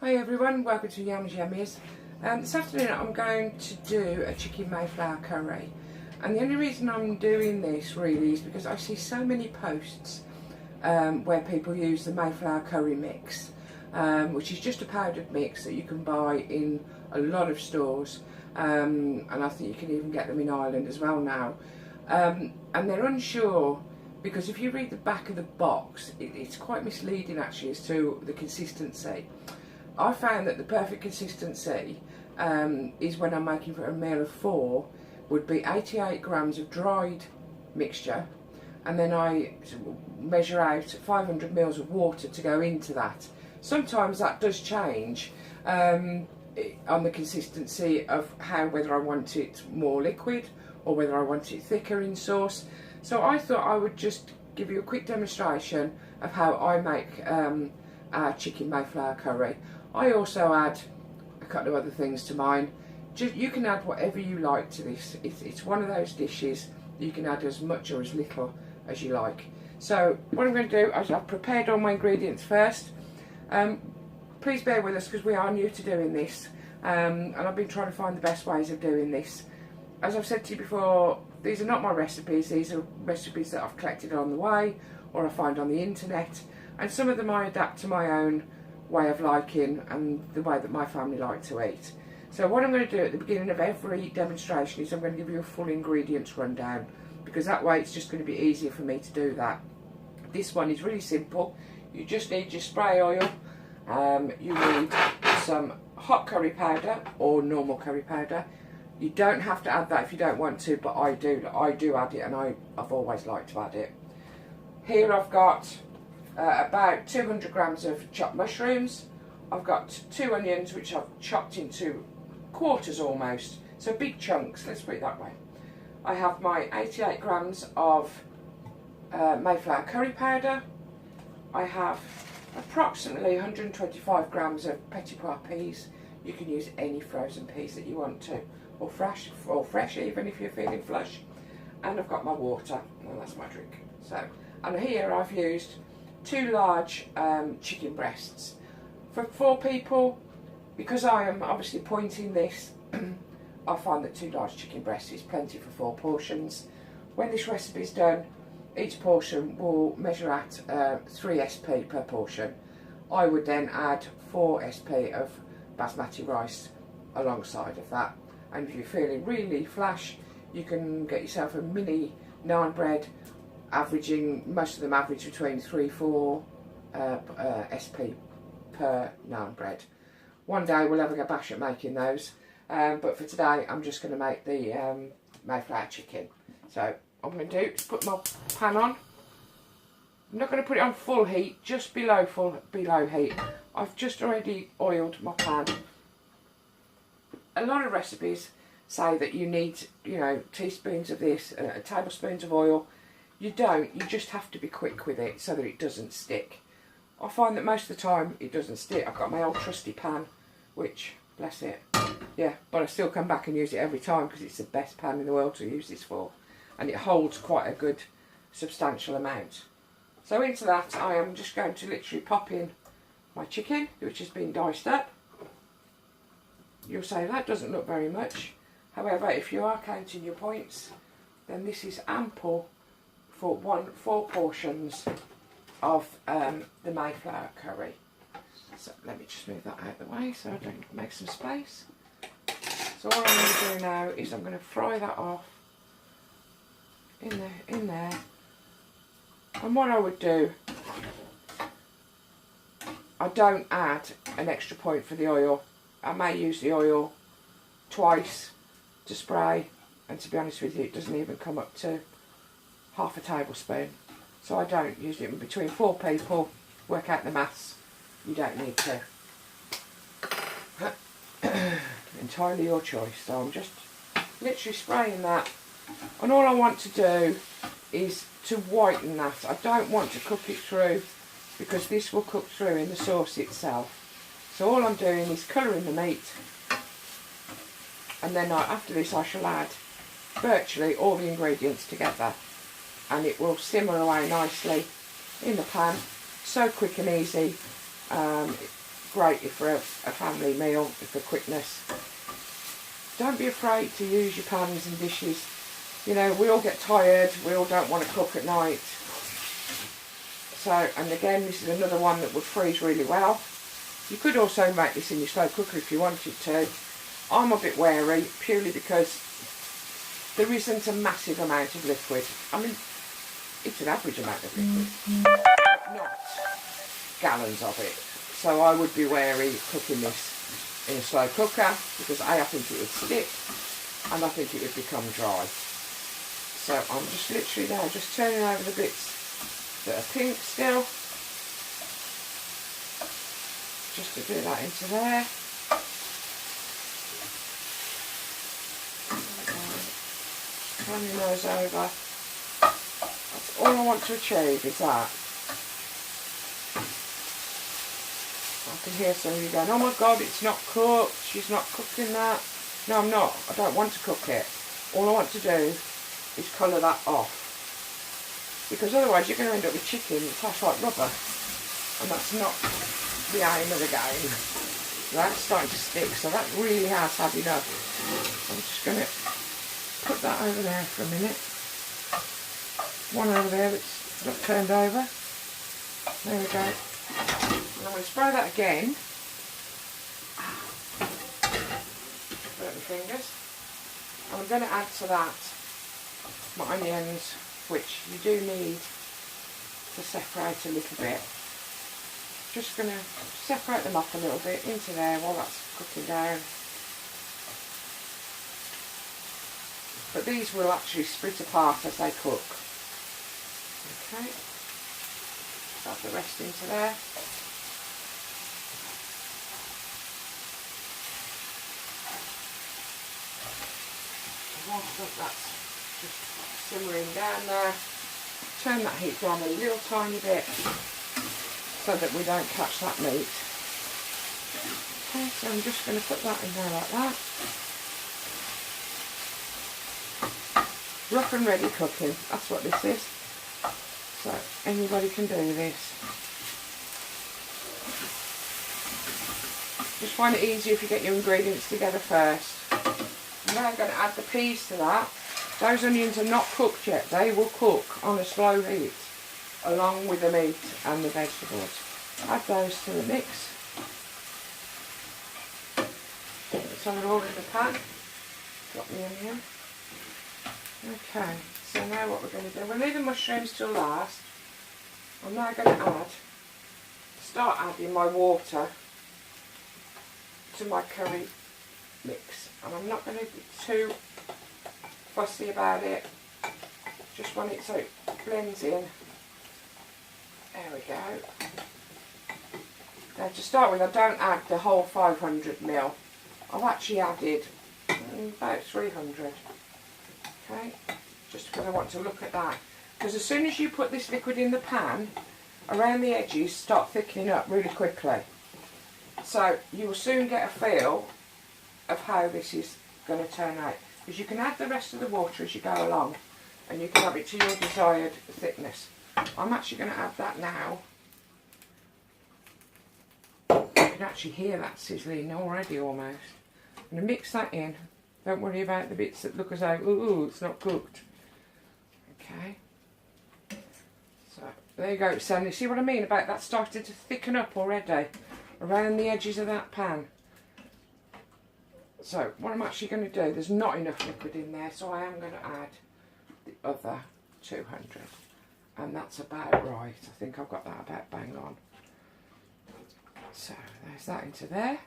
Hi everyone, welcome to Yum's Yummies. This afternoon I'm going to do a chicken Mayflower curry, and the only reason I'm doing this really is because I see so many posts where people use the Mayflower curry mix, which is just a powdered mix that you can buy in a lot of stores, and I think you can even get them in Ireland as well now, and they're unsure because if you read the back of the box it's quite misleading actually as to the consistency. I found that the perfect consistency is when I'm making for a meal of 4 would be 88 grams of dried mixture, and then I measure out 500 mils of water to go into that. Sometimes that does change on the consistency of whether I want it more liquid or whether I want it thicker in sauce. So I thought I would just give you a quick demonstration of how I make our chicken Mayflower curry. I also add a couple of other things to mine. You can add whatever you like to this. It's one of those dishes you can add as much or as little as you like. So what I'm going to do is I've prepared all my ingredients first. Please bear with us because we are new to doing this, and I've been trying to find the best ways of doing this. As I've said to you before, these are not my recipes. These are recipes that I've collected on the way or I find on the internet, and some of them I adapt to my own way of liking and the way that my family like to eat. So what I'm going to do at the beginning of every demonstration is I'm going to give you a full ingredients rundown, because that way it's just going to be easier for me to do that. This one is really simple. You just need your spray oil, you need some hot curry powder or normal curry powder. You don't have to add that if you don't want to, but I do add it, and I've always liked to add it. Here I've got about 200 grams of chopped mushrooms. I've got 2 onions which I've chopped into quarters almost, so big chunks, let's put it that way. I have my 88 grams of Mayflower curry powder. I have approximately 125 grams of petit pois peas. You can use any frozen peas that you want to, or fresh even if you're feeling flush. And I've got my water, and that's my drink. So, and here I've used 2 large chicken breasts. For 4 people, because I am obviously pointing this, I find that 2 large chicken breasts is plenty for 4 portions. When this recipe is done, each portion will measure at 3 SP per portion. I would then add 4 SP of basmati rice alongside of that. And if you're feeling really flash, you can get yourself a mini naan bread, most of them average between 3-4 SP per naan bread. One day we'll have a bash at making those, but for today I'm just going to make the Mayflower chicken. So what I'm going to do is put my pan on. I'm not going to put it on full heat, just below heat. I've just already oiled my pan. A lot of recipes say that you need, teaspoons of this, tablespoons of oil. You don't, you just have to be quick with it so that it doesn't stick. I find that most of the time it doesn't stick. I've got my old trusty pan, which, bless it, yeah, but I still come back and use it every time because it's the best pan in the world to use this for. And it holds quite a good, substantial amount. So into that I am just going to literally pop in my chicken, which has been diced up. You'll say that doesn't look very much. However, if you are counting your points, then this is ample for 4 portions of the Mayflower curry. So let me just move that out of the way so I don't make some space. So all I'm going to do now is I'm going to fry that off in there. And what I would do, I don't add an extra point for the oil. I may use the oil twice to spray, and to be honest with you, it doesn't even come up to half a tablespoon. So I don't use it. Between 4 people, work out the maths, you don't need to. Entirely your choice. So I'm just literally spraying that, and all I want to do is to whiten that. I don't want to cook it through because this will cook through in the sauce itself. So all I'm doing is colouring the meat, and then after this I shall add virtually all the ingredients together, and it will simmer away nicely in the pan. So quick and easy, great for a family meal, for quickness. Don't be afraid to use your pans and dishes. You know, we all get tired, we all don't want to cook at night. So, and again, this is another one that would freeze really well. You could also make this in your slow cooker if you wanted to. I'm a bit wary, purely because there isn't a massive amount of liquid. I mean, it's an average amount of liquid, but not gallons of it. So I would be wary cooking this in a slow cooker, because A, I think it would stick, and I think it would become dry. So I'm just literally now just turning over the bits that are pink still, just to do that into there. Turning those over. That's all I want to achieve, is that. I can hear some of you going, oh my god, it's not cooked, she's not cooking that. No, I'm not. I don't want to cook it. All I want to do is colour that off. Because otherwise you're going to end up with chicken that tastes like rubber. And that's not the aim of the game. That's starting to stick, so that really has had enough. I'm just going to put that over there for a minute. One over there that's not turned over. There we go. And I'm going to spray that again. Burn my fingers. And I'm going to add to that my onions, which you do need to separate a little bit. Just going to separate them up a little bit into there while that's cooking down. But these will actually split apart as they cook. Okay, add the rest into there. Whilst that's just simmering down there, turn that heat down a little tiny bit so that we don't catch that meat. Okay, so I'm just going to put that in there like that. Rough and ready cooking, that's what this is. So anybody can do this. Just find it easier if you get your ingredients together first. Now I'm going to add the peas to that. Those onions are not cooked yet. They will cook on a slow heat along with the meat and the vegetables. Add those to the mix. So they're all in the pan. Drop the onion. Okay, so now what we're going to do, we'll leave the mushrooms till last. I'm now going to start adding my water to my curry mix. And I'm not going to be too fussy about it. Just want it so it blends in. There we go. Now to start with, I don't add the whole 500ml. I've actually added about 300. Okay, just because I want to look at that. Because as soon as you put this liquid in the pan, around the edges start thickening up really quickly. So you will soon get a feel of how this is going to turn out. Because you can add the rest of the water as you go along, and you can have it to your desired thickness. I'm actually going to add that now. You can actually hear that sizzling already almost. I'm going to mix that in. Don't worry about the bits that look as though, ooh, it's not cooked. Okay. So, there you go. So, you see what I mean about that starting to thicken up already around the edges of that pan. So, what I'm actually going to do, there's not enough liquid in there, so I am going to add the other 200. And that's about right. I think I've got that about bang on. So, there's that into there.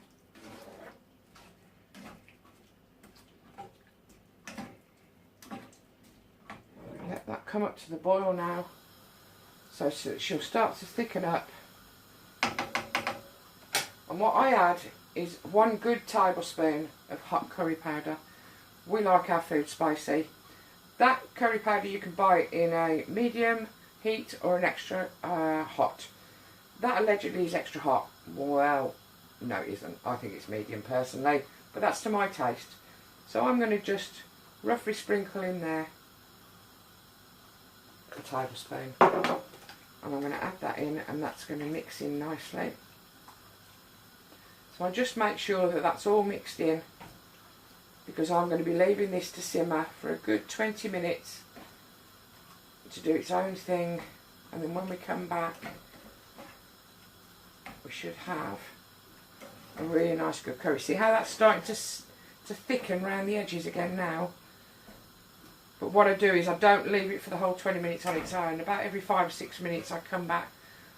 Let that come up to the boil now, so she'll start to thicken up. And what I add is 1 good tablespoon of hot curry powder. We like our food spicy. That curry powder you can buy in a medium heat or an extra hot. That allegedly is extra hot. Well, no it isn't. I think it's medium personally, but that's to my taste. So I'm going to just roughly sprinkle in there a tablespoon, and I'm going to add that in, and that's going to mix in nicely. So I just make sure that that's all mixed in, because I'm going to be leaving this to simmer for a good 20 minutes to do its own thing, and then when we come back we should have a really nice good curry. See how that's starting to thicken around the edges again now? But what I do is I don't leave it for the whole 20 minutes on its own. About every 5 or 6 minutes I come back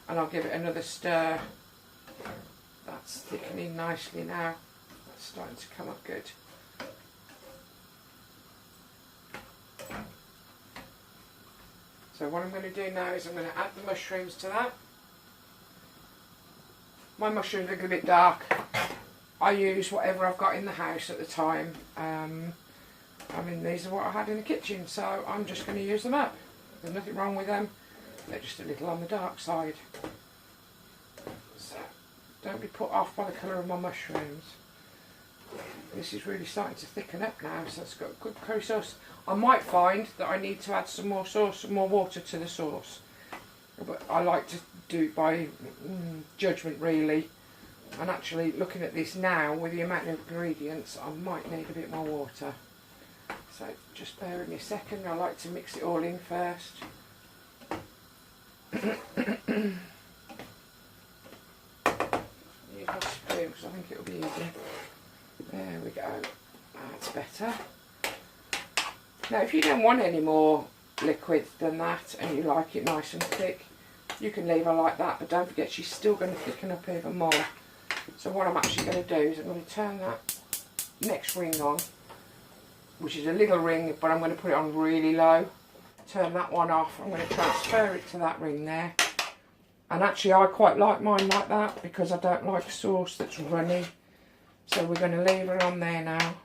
and I'll give it another stir. That's thickening nicely now. That's starting to come up good. So what I'm going to do now is I'm going to add the mushrooms to that. My mushrooms are a bit dark. I use whatever I've got in the house at the time. I mean, these are what I had in the kitchen, so I'm just going to use them up. There's nothing wrong with them. They're just a little on the dark side. So don't be put off by the colour of my mushrooms. This is really starting to thicken up now, so it's got good curry sauce. I might find that I need to add some more sauce, some more water to the sauce, but I like to do it by judgment really. And actually looking at this now with the amount of ingredients, I might need a bit more water. So just bear with me a second. I like to mix it all in first. Use my spoon because I think it'll be easier. There we go. That's better. Now if you don't want any more liquid than that and you like it nice and thick, you can leave her like that, but don't forget she's still going to thicken up even more. So what I'm actually going to do is I'm going to turn that next ring on, which is a little ring, but I'm going to put it on really low. Turn that one off. I'm going to transfer it to that ring there. And actually I quite like mine like that because I don't like sauce that's runny. So we're going to leave her on there now.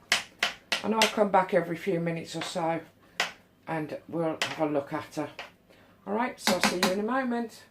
And I'll come back every few minutes or so and we'll have a look at her. Alright, so I'll see you in a moment.